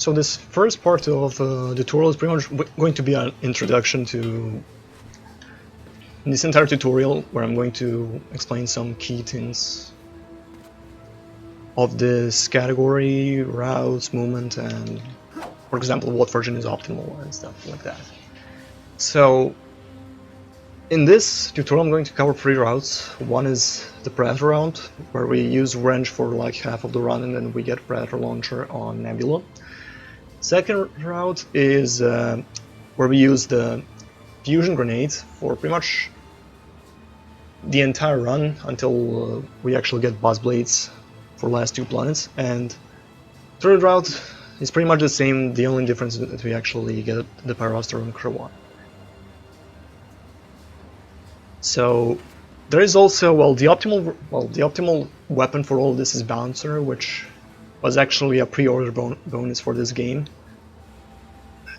So this first part of the tutorial is pretty much going to be an introduction to this entire tutorial, where I'm going to explain some key things of this category, routes, movement, and, for example, what version is optimal and stuff like that. So in this tutorial I'm going to cover 3 routes. One is the Predator route, where we use wrench for like half of the run and then we get Predator launcher on Nebula. Second route is where we use the fusion grenade for pretty much the entire run until we actually get Buzz Blades for last 2 planets. And third route is pretty much the same, the only difference is that we actually get the Pyroster on Crew 1. So there is also, the optimal weapon for all of this is Bouncer, which was actually a pre-order bonus for this game.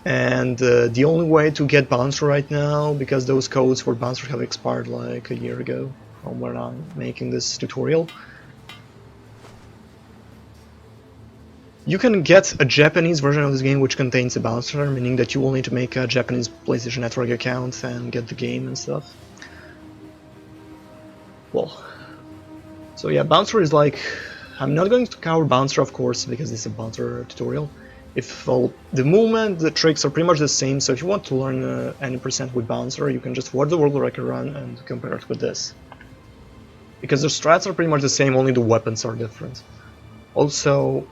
And the only way to get Bouncer right now, because those codes for Bouncer have expired like a year ago from when I'm making this tutorial, you can get a Japanese version of this game which contains a Bouncer, meaning that you will need to make a Japanese PlayStation Network account and get the game and stuff. Well, so yeah, Bouncer is like, I'm not going to cover Bouncer of course because it's a Bouncer tutorial. The movement, the tricks are pretty much the same, so if you want to learn any percent with Bouncer, you can just watch the world record run and compare it with this. Because the strats are pretty much the same, only the weapons are different. Also,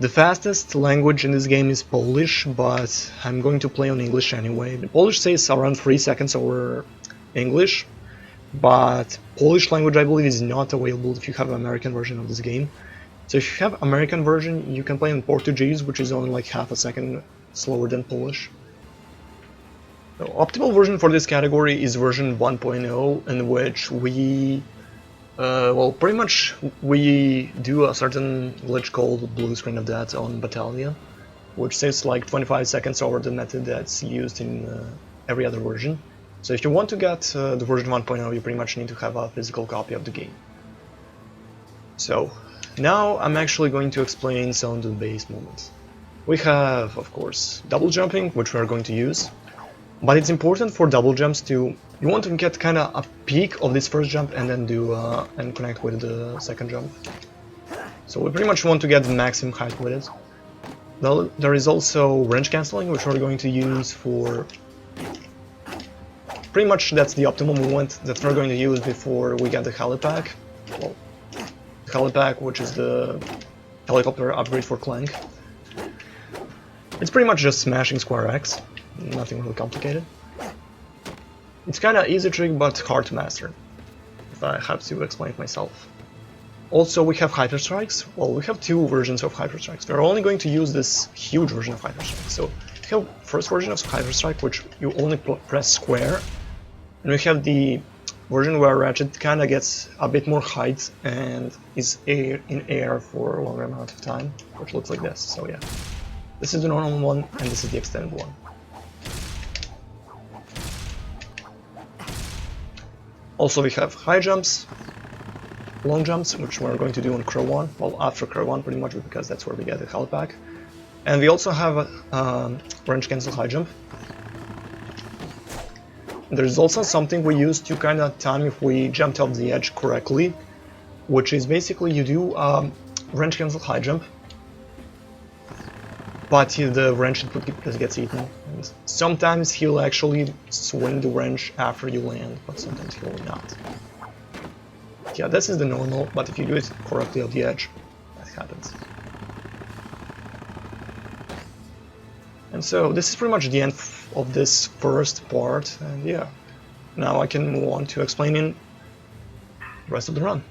the fastest language in this game is Polish, but I'm going to play on English anyway. The Polish says around 3 seconds over English, but Polish language I believe is not available if you have an American version of this game. So if you have American version, you can play in Portuguese, which is only like half a second slower than Polish. The optimal version for this category is version 1.0, in which we pretty much we do a certain glitch called Blue Screen of Death on Battalion, which saves like 25 seconds over the method that's used in every other version. So if you want to get the version 1.0, you pretty much need to have a physical copy of the game. So now I'm actually going to explain some of the base movements. We have, of course, double jumping, which we are going to use. But it's important for double jumps you want to get kind of a peak of this first jump and then do and connect with the second jump. So we pretty much want to get the maximum height with it. There is also wrench cancelling, which we're going to use for pretty much that's the optimal movement that we're going to use before we get the helipack. Well, the helipack, which is the helicopter upgrade for Clank. It's pretty much just smashing square X. Nothing really complicated. It's kind of easy trick, but hard to master, if I have to explain it myself. Also, we have Hyper Strikes. Well, we have 2 versions of Hyper Strikes. We're only going to use this huge version of Hyper Strike. So we have first version of Hyper Strike, which you only press square, and we have the version where Ratchet kind of gets a bit more height and is in air for a longer amount of time, which looks like this. So yeah, this is the normal one, and this is the extended one. Also, we have high jumps, long jumps, which we're going to do on Crow 1, well, after Crow 1 pretty much, because that's where we get the helipack. And we also have a wrench cancel high jump. There's also something we use to kind of time if we jumped off the edge correctly, which is basically you do wrench cancel high jump, but the wrench input gets eaten. And sometimes he'll actually swing the wrench after you land, but sometimes he will not. Yeah, this is the normal, but if you do it correctly off the edge, that happens. And so this is pretty much the end of this first part, and yeah, now I can move on to explaining the rest of the run.